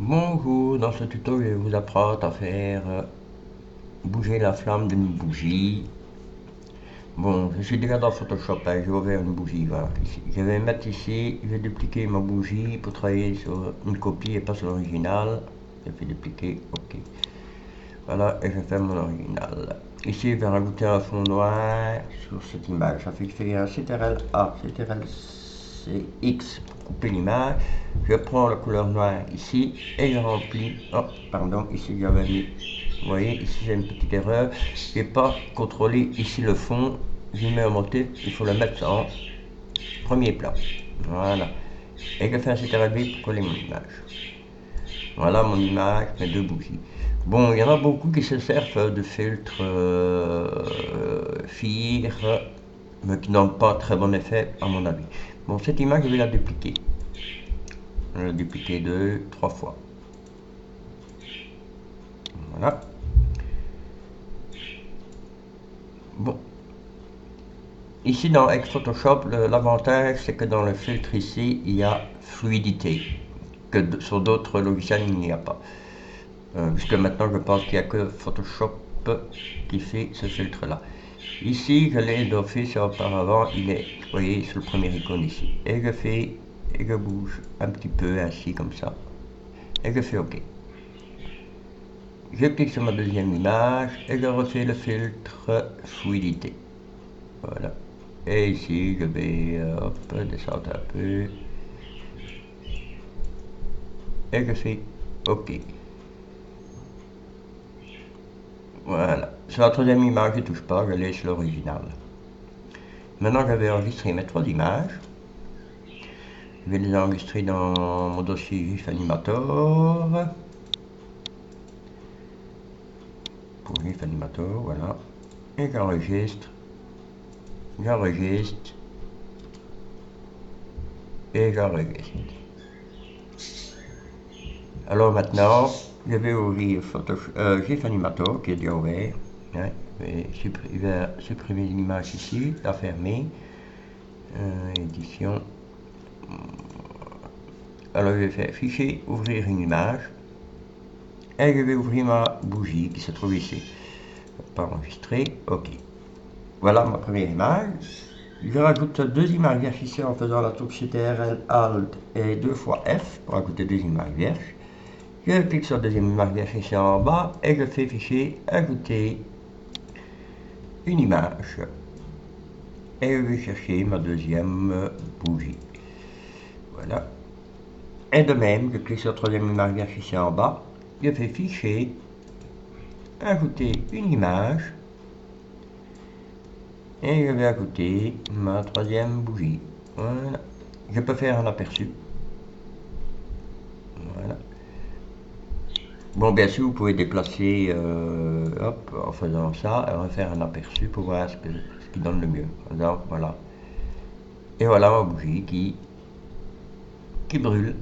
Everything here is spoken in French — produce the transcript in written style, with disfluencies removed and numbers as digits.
Bonjour, dans ce tuto je vais vous apprendre à faire bouger la flamme d'une bougie. Bon, je suis déjà dans Photoshop, hein, j'ai ouvert une bougie, voilà, ici. Je vais mettre ici, je vais dupliquer ma bougie pour travailler sur une copie et pas sur l'original. Je fais dupliquer, ok. Voilà, et je fais mon original. Ici, je vais rajouter un fond noir sur cette image. Ça fait que je fais un CTRL-A, CTRL-X pour couper l'image. Je prends la couleur noire ici et je remplis. Oh, pardon, ici j'avais mis. Vous voyez, ici j'ai une petite erreur. Je n'ai pas contrôlé ici le fond. Je mets un motif, il faut le mettre en premier plan. Voilà. Et je fais un CTRL-V pour coller mon image. Voilà mon image, mes deux bougies. Bon, il y en a beaucoup qui se servent de filtres FIR, mais qui n'ont pas très bon effet à mon avis. Bon, cette image, je vais la dupliquer. Je vais la dupliquer deux, trois fois. Voilà. Bon. Ici, dans Photoshop, l'avantage, c'est que dans le filtre ici, il y a fluidité, que sur d'autres logiciels, il n'y a pas. Puisque maintenant, je pense qu'il n'y a que Photoshop qui fait ce filtre-là. Ici, je l'ai d'office auparavant, il est, vous voyez, sur le premier icône ici. Et je fais, et je bouge un petit peu ainsi, comme ça. Et je fais OK. Je clique sur ma deuxième image et je refais le filtre fluidité. Voilà. Et ici, je vais descendre un peu. Et je fais OK. Voilà. Sur la troisième image, je ne touche pas, je laisse l'original. Maintenant, je vais enregistrer mes trois images. Je vais les enregistrer dans mon dossier GIF Animator. Pour GIF Animator, voilà. Et j'enregistre. J'enregistre. Et j'enregistre. Alors maintenant, je vais ouvrir GIF Animator qui est déjà ouvert. Hein, je vais supprimer l'image ici, la fermer. Édition. Alors je vais faire fichier, ouvrir une image. Et je vais ouvrir ma bougie qui se trouve ici. Pas enregistrer, ok. Voilà ma première image. Je rajoute deux images vierges ici en faisant la touche CTRL Alt et deux fois F pour ajouter deux images vierges. Je clique sur la deuxième image vierge ici en bas et je fais fichier, ajouter une image. Et je vais chercher ma deuxième bougie. Voilà. Et de même, je clique sur la troisième image vierge ici en bas. Je fais fichier, ajouter une image. Et je vais ajouter ma troisième bougie. Voilà. Je peux faire un aperçu. Voilà. Bon, bien sûr, vous pouvez déplacer hop, en faisant ça, et refaire un aperçu pour voir ce qui donne le mieux. Donc, voilà. Et voilà ma bougie qui brûle.